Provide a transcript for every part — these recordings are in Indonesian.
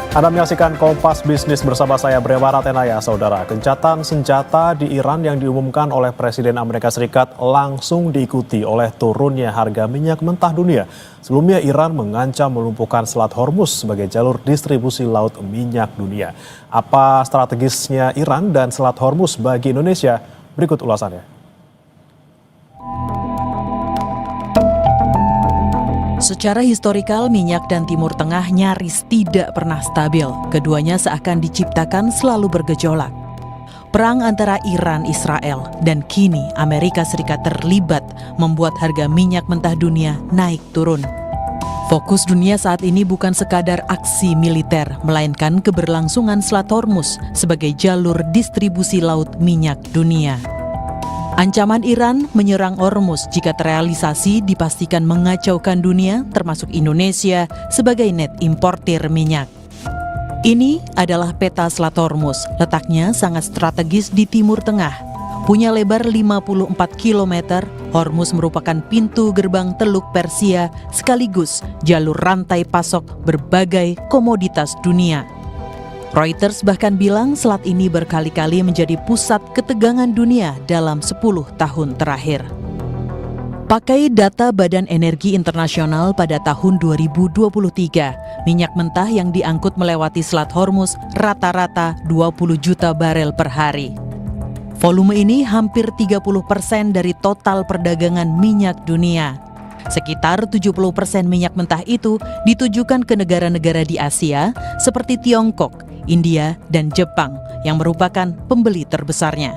Anda menyaksikan Kompas Bisnis bersama saya Brewa Ratenaya, Saudara. Gencatan senjata di Iran yang diumumkan oleh Presiden Amerika Serikat langsung diikuti oleh turunnya harga minyak mentah dunia. Sebelumnya Iran mengancam melumpuhkan Selat Hormuz sebagai jalur distribusi laut minyak dunia. Apa strategisnya Iran dan Selat Hormuz bagi Indonesia? Berikut ulasannya. Secara historikal, minyak dan Timur Tengah nyaris tidak pernah stabil. Keduanya seakan diciptakan selalu bergejolak. Perang antara Iran-Israel dan kini Amerika Serikat terlibat membuat harga minyak mentah dunia naik turun. Fokus dunia saat ini bukan sekadar aksi militer, melainkan keberlangsungan Selat Hormuz sebagai jalur distribusi laut minyak dunia. Ancaman Iran menyerang Hormuz jika terrealisasi dipastikan mengacaukan dunia, termasuk Indonesia sebagai net importir minyak. Ini adalah peta Selat Hormuz, letaknya sangat strategis di Timur Tengah. Punya lebar 54 km, Hormuz merupakan pintu gerbang Teluk Persia sekaligus jalur rantai pasok berbagai komoditas dunia. Reuters bahkan bilang selat ini berkali-kali menjadi pusat ketegangan dunia dalam 10 tahun terakhir. Pakai data Badan Energi Internasional pada tahun 2023, minyak mentah yang diangkut melewati Selat Hormuz rata-rata 20 juta barel per hari. Volume ini hampir 30% dari total perdagangan minyak dunia. Sekitar 70% minyak mentah itu ditujukan ke negara-negara di Asia seperti Tiongkok, India, dan Jepang yang merupakan pembeli terbesarnya.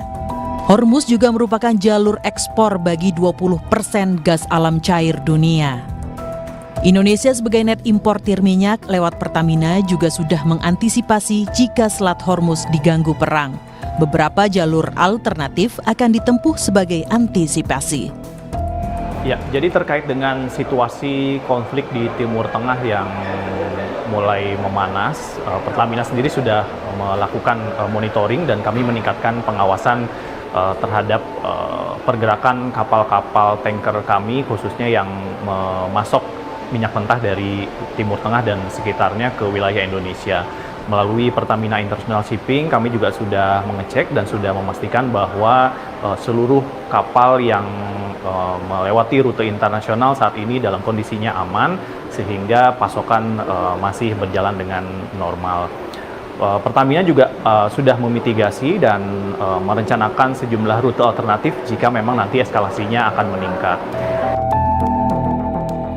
Hormuz juga merupakan jalur ekspor bagi 20% gas alam cair dunia. Indonesia sebagai net importir minyak lewat Pertamina juga sudah mengantisipasi jika Selat Hormuz diganggu perang. Beberapa jalur alternatif akan ditempuh sebagai antisipasi. Ya, jadi terkait dengan situasi konflik di Timur Tengah yang mulai memanas, Pertamina sendiri sudah melakukan monitoring dan kami meningkatkan pengawasan terhadap pergerakan kapal-kapal tanker kami, khususnya yang memasok minyak mentah dari Timur Tengah dan sekitarnya ke wilayah Indonesia. Melalui Pertamina International Shipping, kami juga sudah mengecek dan sudah memastikan bahwa seluruh kapal yang melewati rute internasional saat ini dalam kondisinya aman, sehingga pasokan masih berjalan dengan normal. Pertamina juga sudah memitigasi dan merencanakan sejumlah rute alternatif jika memang nanti eskalasinya akan meningkat.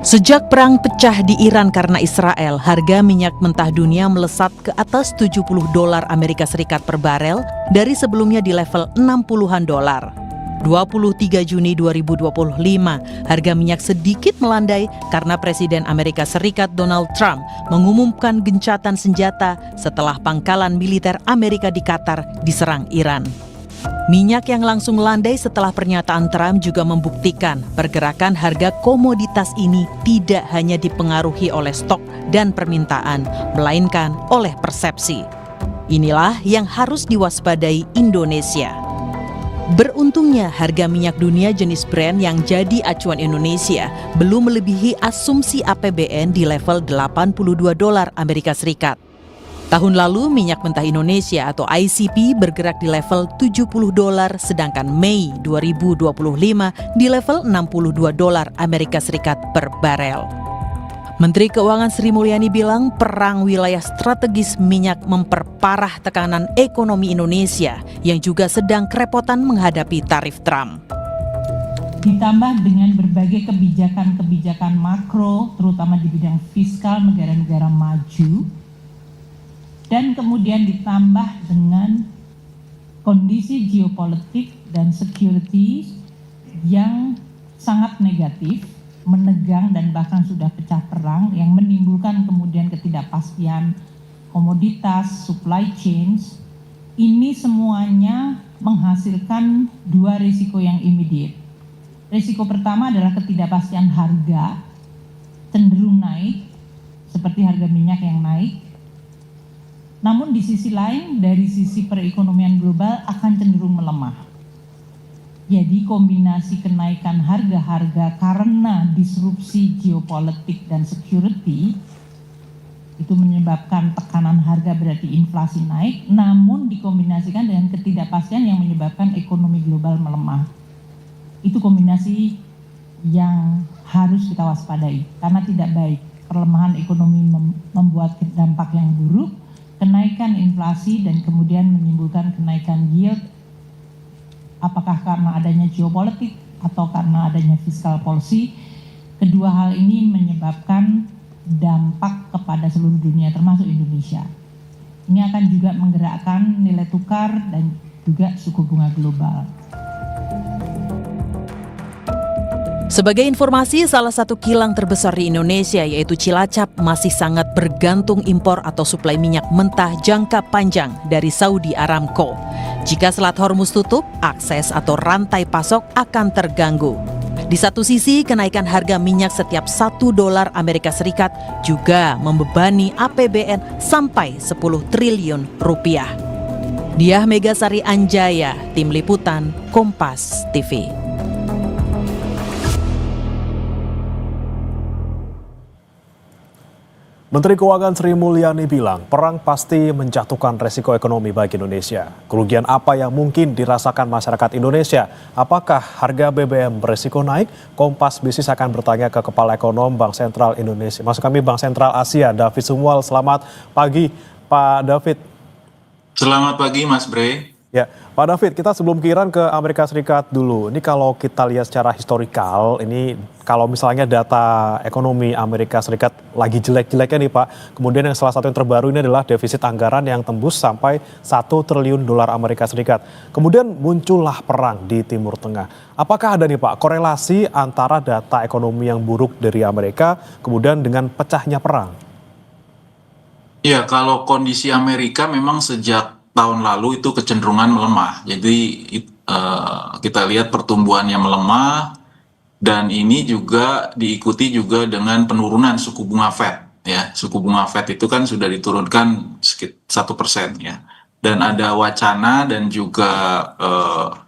Sejak perang pecah di Iran karena Israel, harga minyak mentah dunia melesat ke atas $70 Amerika Serikat per barel dari sebelumnya di level 60-an dolar. 23 Juni 2025, harga minyak sedikit melandai karena Presiden Amerika Serikat Donald Trump mengumumkan gencatan senjata setelah pangkalan militer Amerika di Qatar diserang Iran. Minyak yang langsung landai setelah pernyataan Trump juga membuktikan pergerakan harga komoditas ini tidak hanya dipengaruhi oleh stok dan permintaan, melainkan oleh persepsi. Inilah yang harus diwaspadai Indonesia. Beruntungnya harga minyak dunia jenis Brent yang jadi acuan Indonesia belum melebihi asumsi APBN di level $82 Amerika Serikat. Tahun lalu minyak mentah Indonesia atau ICP bergerak di level $70, sedangkan Mei 2025 di level $62 Amerika Serikat per barel. Menteri Keuangan Sri Mulyani bilang perang wilayah strategis minyak memperparah tekanan ekonomi Indonesia yang juga sedang kerepotan menghadapi tarif Trump. Ditambah dengan berbagai kebijakan-kebijakan makro, terutama di bidang fiskal negara-negara maju, dan kemudian ditambah dengan kondisi geopolitik dan security yang sangat negatif, menegang dan bahkan sudah pecah perang yang menimbulkan kemudian ketidakpastian komoditas, supply chains. Ini semuanya menghasilkan dua risiko yang immediate. Risiko pertama adalah ketidakpastian harga cenderung naik, seperti harga minyak yang naik. Namun di sisi lain, dari sisi perekonomian global akan cenderung melemah. Jadi kombinasi kenaikan harga-harga karena disrupsi geopolitik dan security itu menyebabkan tekanan harga berarti inflasi naik, namun dikombinasikan dengan ketidakpastian yang menyebabkan ekonomi global melemah. Itu kombinasi yang harus kita waspadai karena tidak baik. Perlemahan ekonomi membuat dampak yang buruk, kenaikan inflasi dan kemudian menimbulkan kenaikan yield, apakah karena adanya geopolitik atau karena adanya fiscal policy. Kedua hal ini menyebabkan dampak kepada seluruh dunia termasuk Indonesia. Ini akan juga menggerakkan nilai tukar dan juga suku bunga global. Sebagai informasi, salah satu kilang terbesar di Indonesia yaitu Cilacap masih sangat bergantung impor atau suplai minyak mentah jangka panjang dari Saudi Aramco. Jika Selat Hormuz tutup, akses atau rantai pasok akan terganggu. Di satu sisi, kenaikan harga minyak setiap $1 Amerika Serikat juga membebani APBN sampai 10 triliun rupiah. Diah Megasari Anjaya, Tim Liputan, Kompas TV. Menteri Keuangan Sri Mulyani bilang perang pasti menjatuhkan resiko ekonomi bagi Indonesia. Kerugian apa yang mungkin dirasakan masyarakat Indonesia? Apakah harga BBM beresiko naik? Kompas Bisnis akan bertanya ke Kepala Ekonom Bank Sentral Indonesia. Maksud kami Bank Sentral Asia, David Sumual. Selamat pagi, Pak David. Selamat pagi, Mas Bre. Ya, Pak David, kita sebelum ke Iran ke Amerika Serikat dulu. Ini kalau kita lihat secara historikal, ini kalau misalnya data ekonomi Amerika Serikat lagi jelek-jeleknya nih Pak. Kemudian yang salah satu yang terbaru ini adalah defisit anggaran yang tembus sampai 1 triliun dolar Amerika Serikat. Kemudian muncullah perang di Timur Tengah. Apakah ada nih Pak korelasi antara data ekonomi yang buruk dari Amerika kemudian dengan pecahnya perang? Ya, kalau kondisi Amerika memang sejak tahun lalu itu kecenderungan melemah. Jadi kita lihat pertumbuhannya melemah dan ini juga diikuti juga dengan penurunan suku bunga Fed. Ya, suku bunga Fed itu kan sudah diturunkan sekitar 1% ya. Dan ada wacana dan juga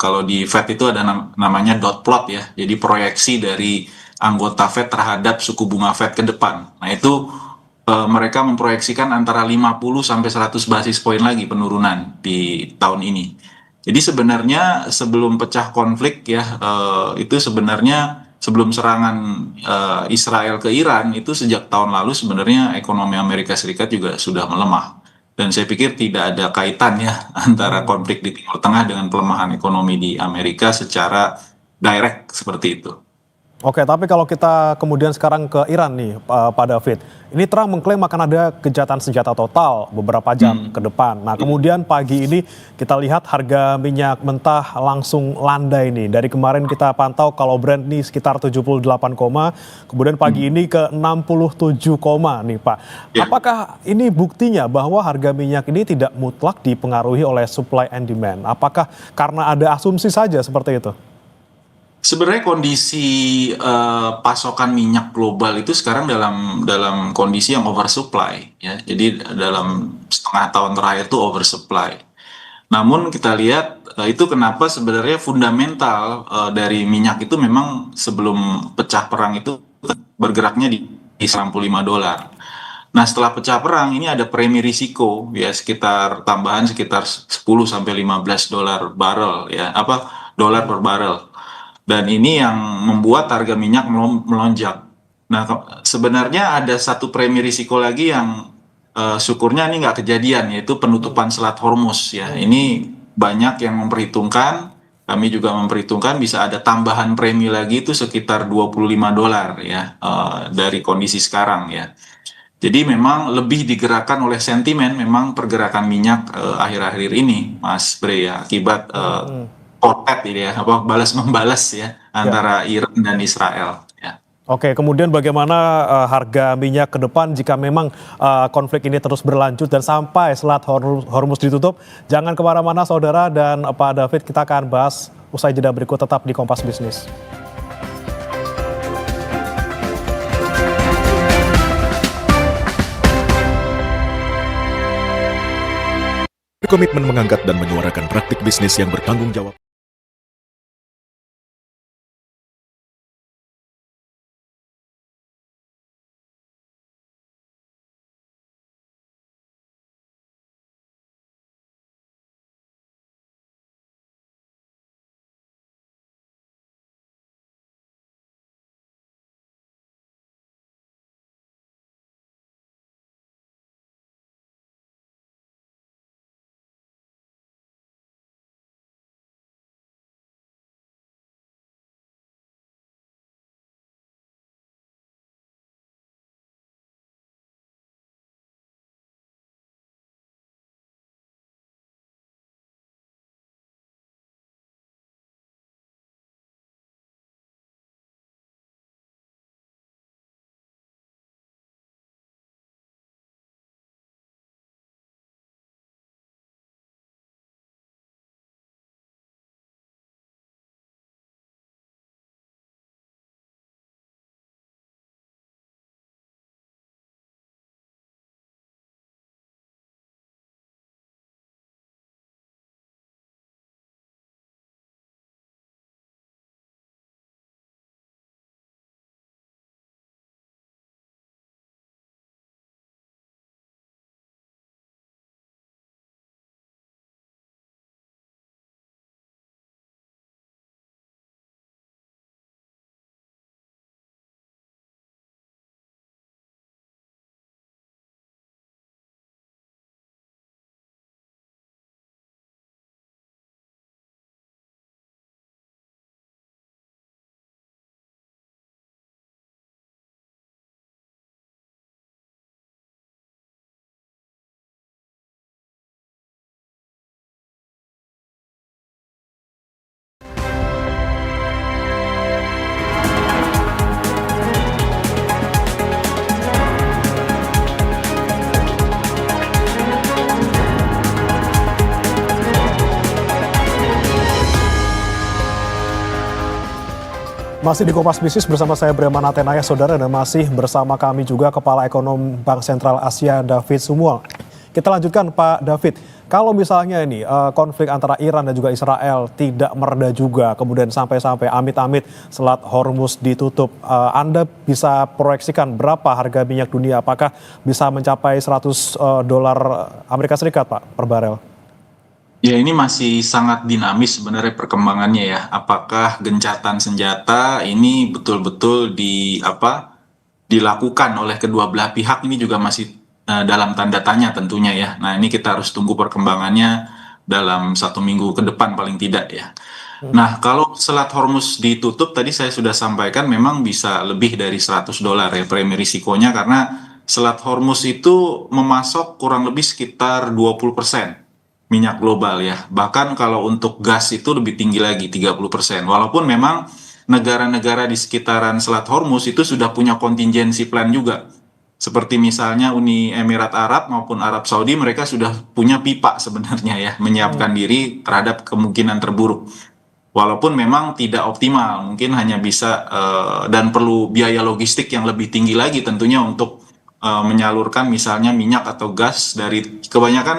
kalau di Fed itu ada namanya dot plot ya. Jadi proyeksi dari anggota Fed terhadap suku bunga Fed ke depan. Nah itu mereka memproyeksikan antara 50 sampai 100 basis poin lagi penurunan di tahun ini. Jadi sebenarnya sebelum pecah konflik ya itu sebenarnya sebelum serangan Israel ke Iran itu sejak tahun lalu sebenarnya ekonomi Amerika Serikat juga sudah melemah. Dan saya pikir tidak ada kaitannya antara konflik di Timur Tengah dengan pelemahan ekonomi di Amerika secara direct seperti itu. Oke, tapi kalau kita kemudian sekarang ke Iran nih, Pak David. Ini Trump mengklaim akan ada gencatan senjata total beberapa jam ke depan. Nah, kemudian pagi ini kita lihat harga minyak mentah langsung landai nih. Dari kemarin kita pantau kalau Brent nih sekitar 78, kemudian pagi ini ke 67, nih Pak. Apakah ini buktinya bahwa harga minyak ini tidak mutlak dipengaruhi oleh supply and demand? Apakah karena ada asumsi saja seperti itu? Sebenarnya kondisi pasokan minyak global itu sekarang dalam kondisi yang oversupply ya. Jadi dalam setengah tahun terakhir itu oversupply. Namun kita lihat itu kenapa sebenarnya fundamental dari minyak itu memang sebelum pecah perang itu bergeraknya di $95. Nah, setelah pecah perang ini ada premi risiko ya sekitar tambahan sekitar 10 sampai $15 barrel ya, dolar per barrel. Dan ini yang membuat harga minyak melonjak. Nah, sebenarnya ada satu premi risiko lagi yang syukurnya ini nggak kejadian, yaitu penutupan Selat Hormuz. Ya, ini banyak yang memperhitungkan, kami juga memperhitungkan bisa ada tambahan premi lagi itu sekitar $25 ya dari kondisi sekarang ya. Jadi memang lebih digerakkan oleh sentimen, memang pergerakan minyak akhir-akhir ini, Mas Bre ya, akibat kotet ini ya, balas membalas ya antara Iran dan Israel. Ya. Oke, kemudian bagaimana harga minyak ke depan jika memang konflik ini terus berlanjut dan sampai Selat Hormuz ditutup? Jangan kemana-mana saudara dan Pak David, kita akan bahas usai jeda berikut tetap di Kompas Bisnis. Berkomitmen mengangkat dan menyuarakan praktik bisnis yang bertanggung jawab. Masih di Kompas Bisnis bersama saya Bremana Tenaya, saudara, dan masih bersama kami juga Kepala Ekonom Bank Sentral Asia David Sumual. Kita lanjutkan Pak David, kalau misalnya ini konflik antara Iran dan juga Israel tidak mereda juga, kemudian sampai-sampai amit-amit Selat Hormuz ditutup, Anda bisa proyeksikan berapa harga minyak dunia? Apakah bisa mencapai $100 Amerika Serikat Pak per barel? Ya, ini masih sangat dinamis sebenarnya perkembangannya ya. Apakah gencatan senjata ini betul-betul dilakukan oleh kedua belah pihak, ini juga masih dalam tanda tanya tentunya ya. Nah, ini kita harus tunggu perkembangannya dalam 1 minggu ke depan paling tidak ya. Nah, kalau Selat Hormuz ditutup, tadi saya sudah sampaikan memang bisa lebih dari $100 ya premi risikonya, karena Selat Hormuz itu memasok kurang lebih sekitar 20% minyak global ya. Bahkan kalau untuk gas itu lebih tinggi lagi, 30%. Walaupun memang negara-negara di sekitaran Selat Hormuz itu sudah punya contingency plan juga. Seperti misalnya Uni Emirat Arab maupun Arab Saudi, mereka sudah punya pipa sebenarnya ya, menyiapkan diri terhadap kemungkinan terburuk. Walaupun memang tidak optimal, mungkin hanya bisa dan perlu biaya logistik yang lebih tinggi lagi tentunya untuk menyalurkan misalnya minyak atau gas dari kebanyakan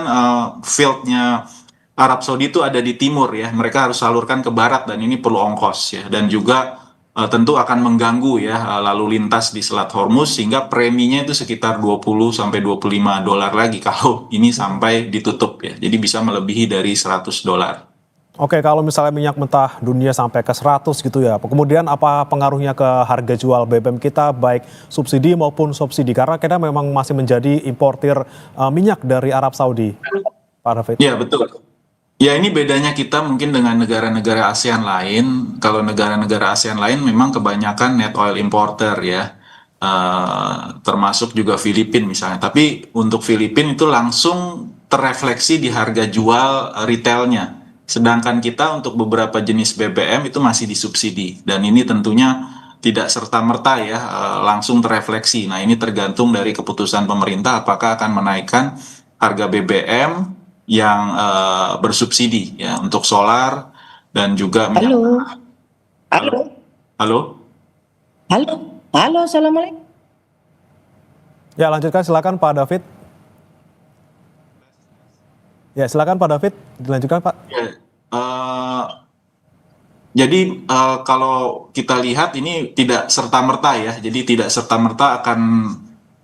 fieldnya Arab Saudi itu ada di timur ya, mereka harus salurkan ke barat dan ini perlu ongkos ya, dan juga tentu akan mengganggu ya lalu lintas di Selat Hormuz, sehingga preminya itu sekitar $20 sampai $25 lagi kalau ini sampai ditutup ya, jadi bisa melebihi dari $100. Oke, kalau misalnya minyak mentah dunia sampai ke 100 gitu ya, kemudian apa pengaruhnya ke harga jual BBM kita, baik subsidi maupun subsidi? Karena kita memang masih menjadi importir minyak dari Arab Saudi, Pak David. Ya, betul. Ya, ini bedanya kita mungkin dengan negara-negara ASEAN lain. Kalau negara-negara ASEAN lain memang kebanyakan net oil importer ya, termasuk juga Filipina misalnya. Tapi untuk Filipina itu langsung terrefleksi di harga jual retailnya. Sedangkan kita untuk beberapa jenis BBM itu masih disubsidi, dan ini tentunya tidak serta-merta ya langsung terrefleksi. Nah, ini tergantung dari keputusan pemerintah apakah akan menaikkan harga BBM yang bersubsidi ya untuk solar dan juga minyak. Halo, assalamualaikum. Ya, lanjutkan silakan Pak David. Ya, silakan Pak David, dilanjutkan Pak. Ya, jadi kalau kita lihat ini tidak serta-merta ya, jadi tidak serta-merta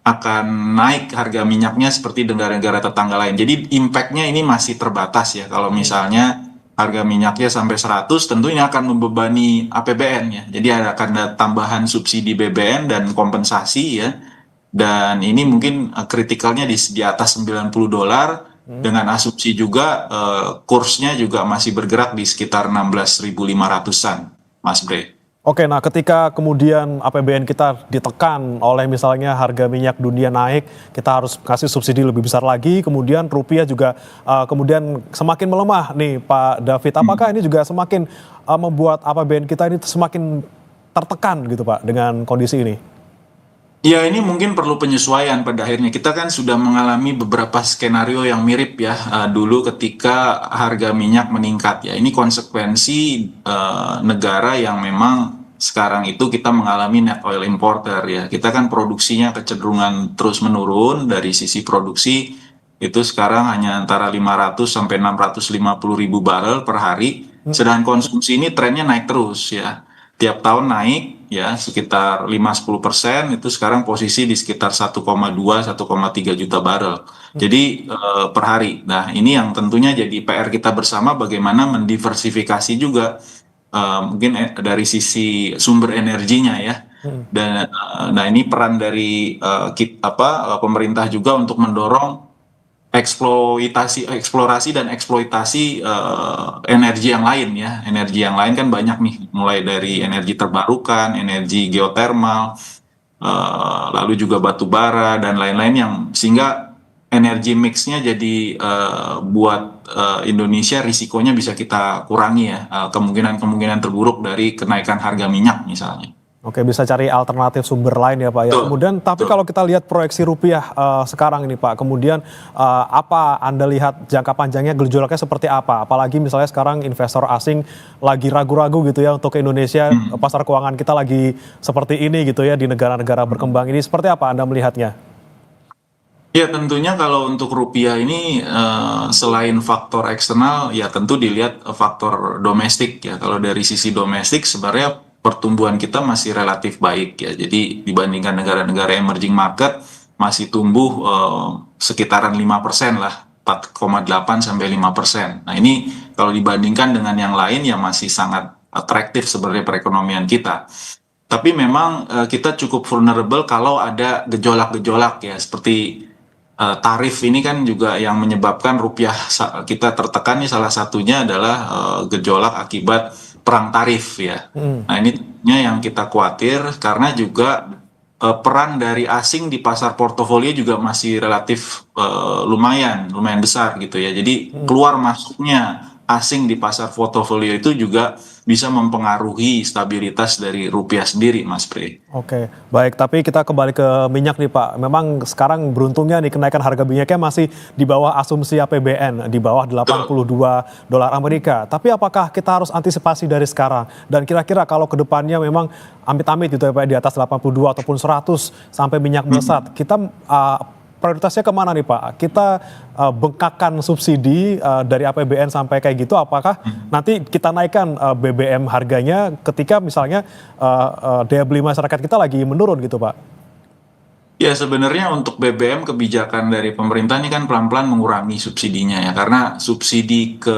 akan naik harga minyaknya seperti negara-negara tetangga lain. Jadi impact-nya ini masih terbatas ya. Kalau misalnya harga minyaknya sampai 100, tentu ini akan membebani APBN ya. Jadi akan ada tambahan subsidi BBM dan kompensasi ya. Dan ini mungkin kritikalnya di atas $90. Dengan asumsi juga kursnya juga masih bergerak di sekitar 16.500-an, Mas Bre. Oke, nah ketika kemudian APBN kita ditekan oleh misalnya harga minyak dunia naik, kita harus kasih subsidi lebih besar lagi, kemudian rupiah juga kemudian semakin melemah nih Pak David. Apakah ini juga semakin membuat APBN kita ini semakin tertekan gitu Pak dengan kondisi ini? Ya, ini mungkin perlu penyesuaian pada akhirnya. Kita kan sudah mengalami beberapa skenario yang mirip ya dulu ketika harga minyak meningkat ya. Ini konsekuensi negara yang memang sekarang itu kita mengalami net oil importer ya. Kita kan produksinya kecenderungan terus menurun dari sisi produksi, itu sekarang hanya antara 500 sampai 650 ribu barel per hari. Sedangkan konsumsi ini trennya naik terus ya. Tiap tahun naik ya sekitar 5-10%, itu sekarang posisi di sekitar 1,2-1,3 juta barel. Jadi per hari. Nah, ini yang tentunya jadi PR kita bersama, bagaimana mendiversifikasi juga mungkin dari sisi sumber energinya ya. Dan nah, ini peran dari pemerintah juga untuk mendorong eksplorasi dan eksploitasi energi yang lain ya. Energi yang lain kan banyak nih, mulai dari energi terbarukan, energi geotermal, lalu juga batu bara dan lain-lain, yang sehingga energi mix-nya jadi buat Indonesia risikonya bisa kita kurangi ya, kemungkinan terburuk dari kenaikan harga minyak misalnya. Oke, bisa cari alternatif sumber lain ya Pak ya. Betul, Kemudian, tapi betul. kalau kita lihat proyeksi rupiah sekarang ini Pak, kemudian apa Anda lihat jangka panjangnya gejolaknya seperti apa? Apalagi misalnya sekarang investor asing lagi ragu-ragu gitu ya untuk ke Indonesia, pasar keuangan kita lagi seperti ini gitu ya di negara-negara berkembang ini. Seperti apa Anda melihatnya? Ya tentunya kalau untuk rupiah ini selain faktor eksternal ya tentu dilihat faktor domestik ya. Kalau dari sisi domestik sebenarnya pertumbuhan kita masih relatif baik ya. Jadi dibandingkan negara-negara emerging market masih tumbuh sekitaran 5% lah, 4,8 sampai 5%. Nah ini kalau dibandingkan dengan yang lain ya masih sangat atraktif sebenarnya perekonomian kita. Tapi memang kita cukup vulnerable kalau ada gejolak-gejolak ya seperti tarif ini kan juga yang menyebabkan rupiah kita tertekan nih, salah satunya adalah gejolak akibat perang tarif ya. Nah ini yang kita khawatir karena juga peran dari asing di pasar portofolio juga masih relatif lumayan besar gitu ya. Jadi keluar masuknya asing di pasar portofolio itu juga bisa mempengaruhi stabilitas dari rupiah sendiri, Mas Bre. Oke, baik. Tapi kita kembali ke minyak nih Pak. Memang sekarang beruntungnya nih kenaikan harga minyaknya masih di bawah asumsi APBN, di bawah 82 dolar Amerika. Tapi apakah kita harus antisipasi dari sekarang? Dan kira-kira kalau ke depannya memang amit-amit gitu ya Pak, di atas 82 ataupun 100 sampai minyak melesat, kita prioritasnya kemana nih Pak? Kita bengkakkan subsidi dari APBN sampai kayak gitu, apakah nanti kita naikkan BBM harganya ketika misalnya daya beli masyarakat kita lagi menurun gitu Pak? Ya sebenarnya untuk BBM kebijakan dari pemerintah ini kan pelan-pelan mengurangi subsidinya ya, karena subsidi ke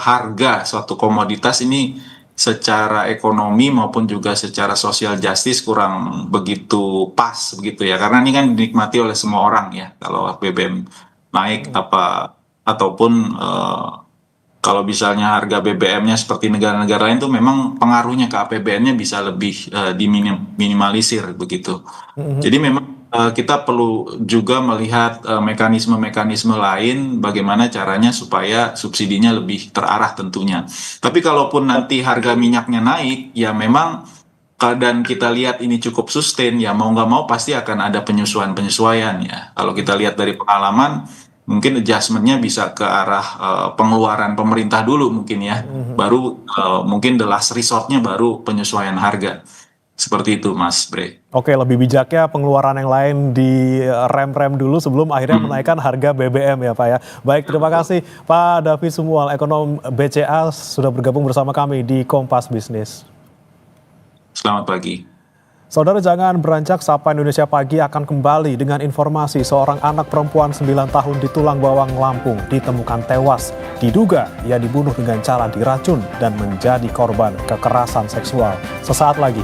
harga suatu komoditas ini secara ekonomi maupun juga secara social justice kurang begitu pas begitu ya, karena ini kan dinikmati oleh semua orang ya kalau BBM naik ataupun kalau misalnya harga BBM-nya seperti negara-negara lain tuh memang pengaruhnya ke APBN-nya bisa lebih diminimalisir begitu. Jadi memang kita perlu juga melihat mekanisme-mekanisme lain bagaimana caranya supaya subsidinya lebih terarah tentunya. Tapi kalaupun nanti harga minyaknya naik, ya memang dan kita lihat ini cukup sustain, ya mau nggak mau pasti akan ada penyesuaian-penyesuaian ya. Kalau kita lihat dari pengalaman, mungkin adjustment-nya bisa ke arah pengeluaran pemerintah dulu mungkin ya, baru mungkin the last resort-nya baru penyesuaian harga. Seperti itu Mas Bre. Oke, lebih bijaknya pengeluaran yang lain di rem-rem dulu sebelum akhirnya menaikkan harga BBM ya Pak ya. Baik, terima kasih Pak David Sumual, ekonom BCA sudah bergabung bersama kami di Kompas Bisnis. Selamat pagi. Saudara, jangan beranjak, Sapa Indonesia Pagi akan kembali dengan informasi seorang anak perempuan 9 tahun di Tulang Bawang, Lampung ditemukan tewas. Diduga ia dibunuh dengan cara diracun dan menjadi korban kekerasan seksual. Sesaat lagi.